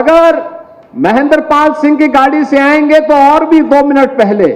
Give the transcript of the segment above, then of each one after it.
अगर महेंद्र पाल सिंह की गाड़ी से आएंगे तो और भी 2 मिनट पहले,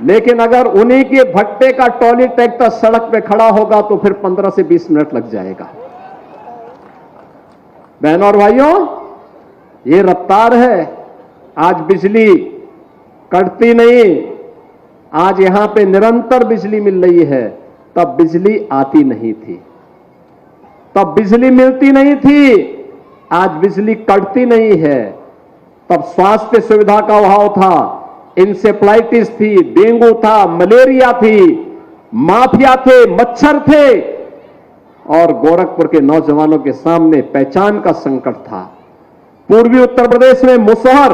लेकिन अगर उन्हीं के भट्टे का ट्रॉली ट्रैक्टर सड़क पे खड़ा होगा तो फिर 15 से 20 मिनट लग जाएगा। बहनों और भाइयों, ये रफ्तार है। आज बिजली कटती नहीं, आज यहां पे निरंतर बिजली मिल रही है। तब बिजली आती नहीं थी, तब बिजली मिलती नहीं थी, आज बिजली कटती नहीं है। तब स्वास्थ्य सुविधा का अभाव था, इंसेफ्लाइटिस थी, डेंगू था, मलेरिया थी, माफिया थे, मच्छर थे, और गोरखपुर के नौजवानों के सामने पहचान का संकट था। पूर्वी उत्तर प्रदेश में मुसहर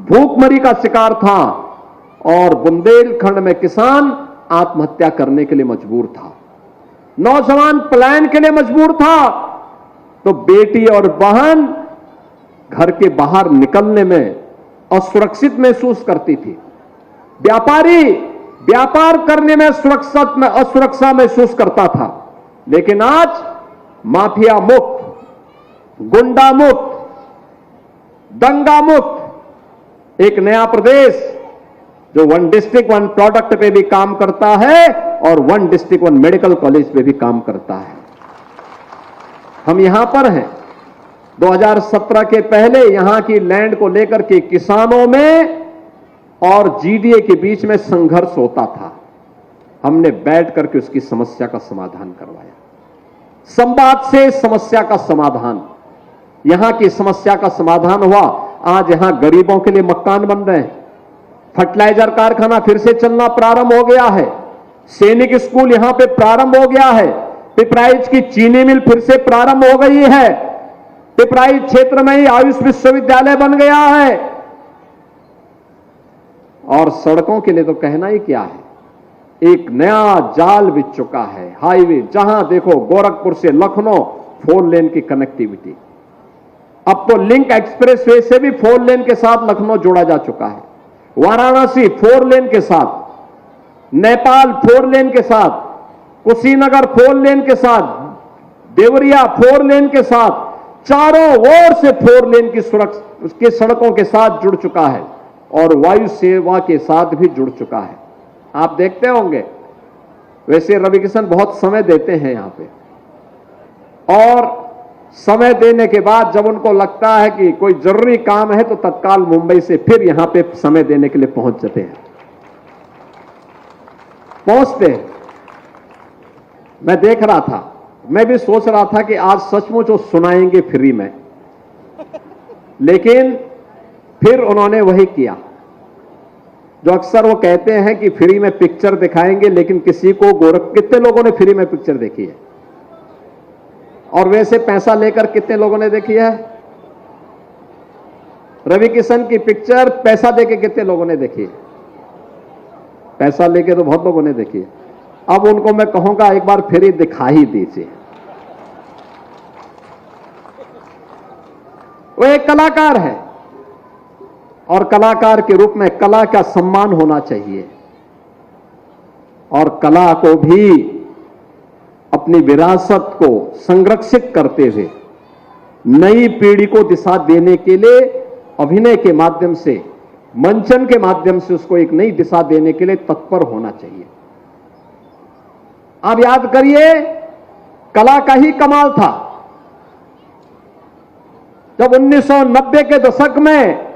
भूखमरी का शिकार था और बुंदेलखंड में किसान आत्महत्या करने के लिए मजबूर था, नौजवान पलायन के लिए मजबूर था। तो बेटी और बहन घर के बाहर निकलने में असुरक्षित महसूस करती थी, व्यापारी व्यापार करने में असुरक्षा महसूस करता था। लेकिन आज माफिया मुक्त, गुंडा मुक्त, दंगा मुक्त एक नया प्रदेश जो 1 डिस्ट्रिक्ट 1 प्रोडक्ट पे भी काम करता है और 1 डिस्ट्रिक्ट 1 मेडिकल कॉलेज पे भी काम करता है। हम यहां पर हैं। 2017 के पहले यहां की लैंड को लेकर के किसानों में और जीडीए के बीच में संघर्ष होता था। हमने बैठ करके उसकी समस्या का समाधान करवाया। संवाद से समस्या का समाधान, यहां की समस्या का समाधान हुआ। आज यहां गरीबों के लिए मकान बन रहे हैं, फर्टिलाइजर कारखाना फिर से चलना प्रारंभ हो गया है, सैनिक स्कूल यहां पे प्रारंभ हो गया है, पिपराइच की चीनी मिल फिर से प्रारंभ हो गई है, पिपराइच क्षेत्र में ही आयुष विश्वविद्यालय बन गया है। और सड़कों के लिए तो कहना ही क्या है, एक नया जाल बिछ चुका है। हाईवे जहां देखो, गोरखपुर से लखनऊ 4 लेन की कनेक्टिविटी, अब तो लिंक एक्सप्रेसवे से भी 4 लेन के साथ लखनऊ जोड़ा जा चुका है, वाराणसी 4 लेन के साथ, नेपाल 4 लेन के साथ, कुशीनगर 4 लेन के साथ, देवरिया 4 लेन के साथ, चारों ओर से 4 लेन की सड़कों के साथ जुड़ चुका है और वायु सेवा के साथ भी जुड़ चुका है। आप देखते होंगे, वैसे रवि किशन बहुत समय देते हैं यहां पे, और समय देने के बाद जब उनको लगता है कि कोई जरूरी काम है तो तत्काल मुंबई से फिर यहां पे समय देने के लिए पहुंच जाते हैं, पहुंचते हैं। मैं देख रहा था, मैं भी सोच रहा था कि आज सचमुच वो सुनाएंगे फ्री में, लेकिन फिर उन्होंने वही किया जो अक्सर वो कहते हैं कि फ्री में पिक्चर दिखाएंगे, लेकिन किसी को कितने लोगों ने फ्री में पिक्चर देखी है? और वैसे पैसा लेकर कितने लोगों ने देखी है? रवि किशन की पिक्चर पैसा देके कितने लोगों ने देखी है? पैसा लेके तो बहुत लोगों ने देखी है। अब उनको मैं कहूंगा एक बार फ्री दिखा ही दीजिए। वो एक कलाकार है और कलाकार के रूप में कला का सम्मान होना चाहिए, और कला को भी अपनी विरासत को संरक्षित करते हुए नई पीढ़ी को दिशा देने के लिए अभिनय के माध्यम से, मंचन के माध्यम से उसको एक नई दिशा देने के लिए तत्पर होना चाहिए। आप याद करिए, कला का ही कमाल था जब 1990 के दशक में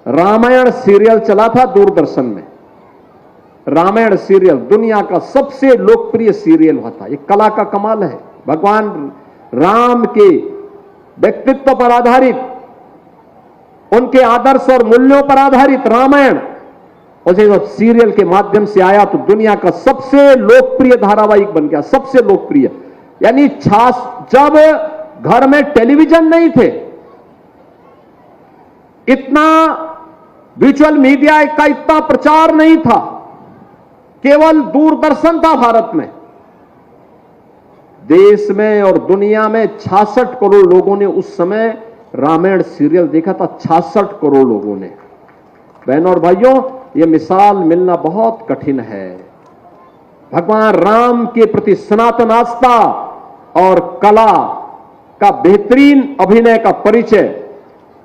रामायण सीरियल चला था दूरदर्शन में। रामायण सीरियल दुनिया का सबसे लोकप्रिय सीरियल हुआ था। ये कला का कमाल है। भगवान राम के व्यक्तित्व पर आधारित, उनके आदर्श और मूल्यों पर आधारित रामायण, उसे जब सीरियल के माध्यम से आया तो दुनिया का सबसे लोकप्रिय धारावाहिक बन गया, सबसे लोकप्रिय। यानी जब घर में टेलीविजन नहीं थे, इतना विजुअल मीडिया का इतना प्रचार नहीं था, केवल दूरदर्शन था भारत में। देश में और दुनिया में 66 करोड़ लोगों ने उस समय रामायण सीरियल देखा था, 66 करोड़ लोगों ने। बहनों और भाइयों, यह मिसाल मिलना बहुत कठिन है। भगवान राम के प्रति सनातन आस्था और कला का बेहतरीन अभिनय का परिचय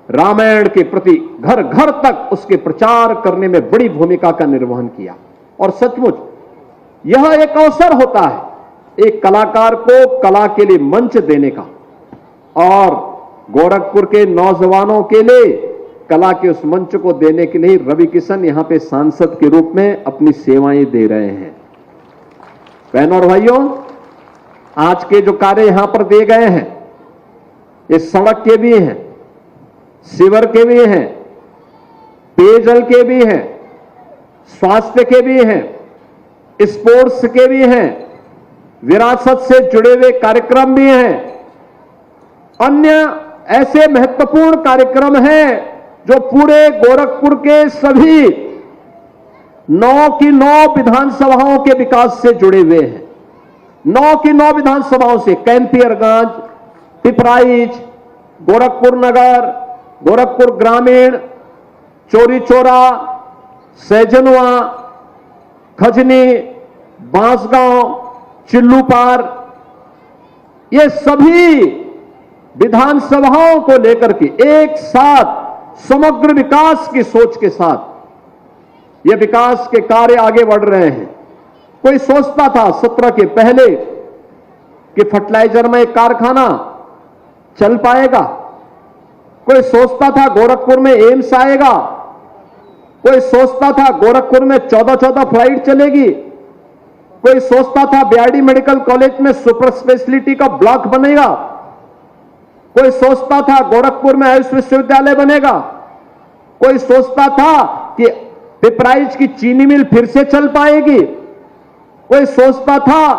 रामायण के प्रति घर घर तक उसके प्रचार करने में बड़ी भूमिका का निर्वहन किया। और सचमुच यह एक अवसर होता है एक कलाकार को कला के लिए मंच देने का, और गोरखपुर के नौजवानों के लिए कला के उस मंच को देने के लिए रवि किशन यहां पे सांसद के रूप में अपनी सेवाएं दे रहे हैं। बहनों और भाइयों, आज के जो कार्य यहां पर दिए गए हैं, ये सड़क के भी हैं, सीवर के भी हैं, पेयजल के भी हैं, स्वास्थ्य के भी हैं, स्पोर्ट्स के भी हैं, विरासत से जुड़े हुए कार्यक्रम भी हैं, अन्य ऐसे महत्वपूर्ण कार्यक्रम हैं जो पूरे गोरखपुर के सभी 9 की 9 विधानसभाओं के विकास से जुड़े हुए हैं। 9 की 9 विधानसभाओं से कैंपियरगंज, पिपराइच, गोरखपुर नगर, गोरखपुर ग्रामीण, चोरी चौरा, सैजनवा, खजनी, बांसगांव, चिल्लूपार, ये सभी विधानसभाओं को लेकर के एक साथ समग्र विकास की सोच के साथ ये विकास के कार्य आगे बढ़ रहे हैं। कोई सोचता था 17 के पहले कि फर्टिलाइजर में एक कारखाना चल पाएगा, कोई सोचता था गोरखपुर में एम्स आएगा, कोई सोचता था गोरखपुर में 14-14 फ्लाइट चलेगी, कोई सोचता था बीआरडी मेडिकल कॉलेज में सुपर स्पेशलिटी का ब्लॉक बनेगा, कोई सोचता था गोरखपुर में आयुष विश्वविद्यालय बनेगा, कोई सोचता था कि पिपराइच की चीनी मिल फिर से चल पाएगी, कोई सोचता था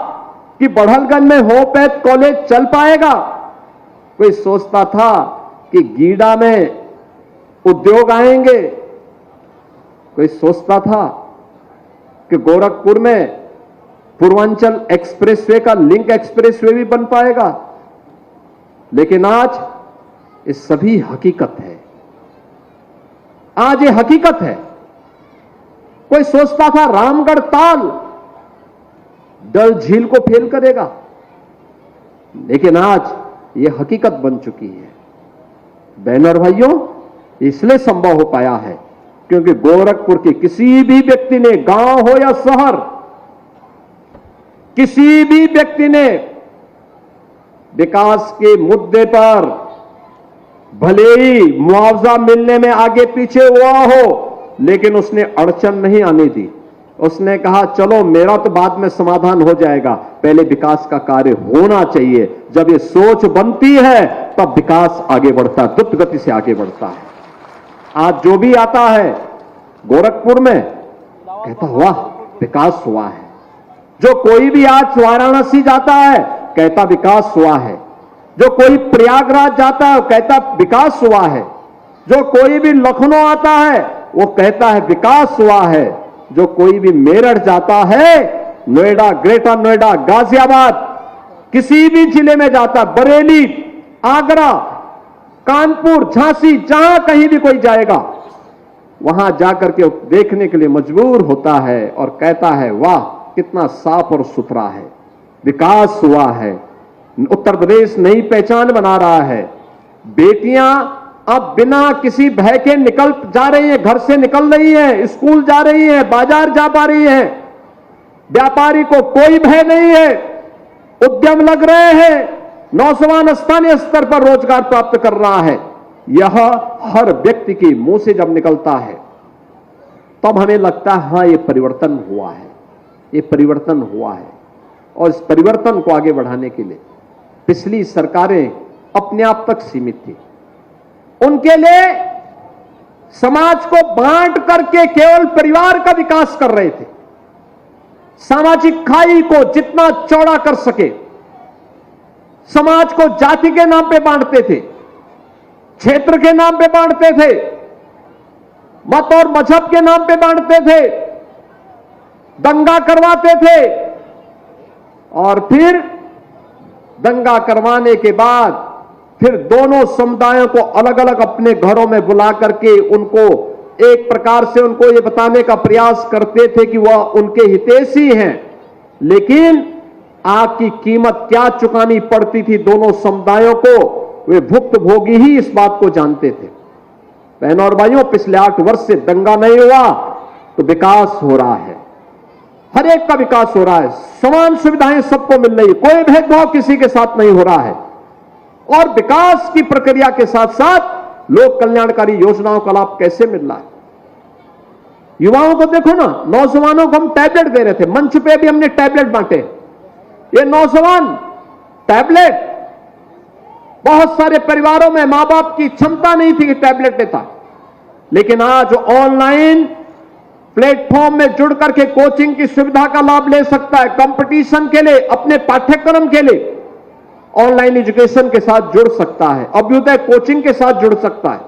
कि बढ़लगंज में होपैथ कॉलेज चल पाएगा, कोई सोचता था कि गीडा में उद्योग आएंगे, कोई सोचता था कि गोरखपुर में पूर्वांचल एक्सप्रेसवे का लिंक एक्सप्रेसवे भी बन पाएगा। लेकिन आज ये सभी हकीकत है, आज ये हकीकत है। कोई सोचता था रामगढ़ ताल डल झील को फेल करेगा, लेकिन आज ये हकीकत बन चुकी है। बहनों और भाइयों, इसलिए संभव हो पाया है क्योंकि गोरखपुर के किसी भी व्यक्ति ने, गांव हो या शहर, किसी भी व्यक्ति ने विकास के मुद्दे पर भले ही मुआवजा मिलने में आगे पीछे हुआ हो, लेकिन उसने अड़चन नहीं आने दी। उसने कहा चलो मेरा तो बाद में समाधान हो जाएगा, पहले विकास का कार्य होना चाहिए। जब ये सोच बनती है तब विकास आगे बढ़ता है, द्रुत गति से आगे बढ़ता है। आज जो भी आता है गोरखपुर में कहता वाह विकास हुआ है। जो कोई भी आज वाराणसी जाता है कहता विकास हुआ है। जो कोई प्रयागराज जाता है कहता विकास हुआ है। जो कोई भी लखनऊ आता है वो कहता है विकास हुआ है। जो कोई भी मेरठ जाता है, नोएडा, ग्रेटर नोएडा, गाजियाबाद, किसी भी जिले में जाता, बरेली, आगरा, कानपुर, झांसी, जहां कहीं भी कोई जाएगा वहां जाकर के देखने के लिए मजबूर होता है और कहता है वाह कितना साफ और सुथरा है, विकास हुआ है। उत्तर प्रदेश नई पहचान बना रहा है। बेटियां अब बिना किसी भय के निकल जा रही हैं, घर से निकल रही हैं, स्कूल जा रही हैं, बाजार जा पा रही हैं। व्यापारी को कोई भय नहीं है, उद्यम लग रहे हैं, नौजवान स्थानीय स्तर पर रोजगार प्राप्त कर रहा है। यह हर व्यक्ति के मुंह से जब निकलता है तब हमें लगता है हां ये परिवर्तन हुआ है, ये परिवर्तन हुआ है। और इस परिवर्तन को आगे बढ़ाने के लिए पिछली सरकारें अपने आप तक सीमित थी। उनके लिए समाज को बांट करके केवल परिवार का विकास कर रहे थे। सामाजिक खाई को जितना चौड़ा कर सके, समाज को जाति के नाम पे बांटते थे, क्षेत्र के नाम पे बांटते थे, मत और मजहब के नाम पे बांटते थे, दंगा करवाते थे और फिर दंगा करवाने के बाद फिर दोनों समुदायों को अलग अलग अपने घरों में बुला करके उनको एक प्रकार से उनको ये बताने का प्रयास करते थे कि वह उनके हितैषी हैं। लेकिन आग की कीमत क्या चुकानी पड़ती थी दोनों समुदायों को, वे भुक्तभोगी ही इस बात को जानते थे। बहनों और भाइयों, पिछले 8 वर्ष से दंगा नहीं हुआ तो विकास हो रहा है, हर एक का विकास हो रहा है, समान सुविधाएं सबको मिल रही है, कोई भेदभाव किसी के साथ नहीं हो रहा है। और विकास की प्रक्रिया के साथ साथ लोक कल्याणकारी योजनाओं का लाभ कैसे मिल रहा है। युवाओं को देखो ना, नौजवानों को हम टैबलेट दे रहे थे, मंच पे भी हमने टैबलेट बांटे। ये नौजवान टैबलेट, बहुत सारे परिवारों में मां बाप की क्षमता नहीं थी कि टैबलेट लेता, लेकिन आज ऑनलाइन प्लेटफॉर्म में जुड़ करके कोचिंग की सुविधा का लाभ ले सकता है, कंपटीशन के लिए, अपने पाठ्यक्रम के लिए ऑनलाइन एजुकेशन के साथ जुड़ सकता है, अभ्युदय कोचिंग के साथ जुड़ सकता है।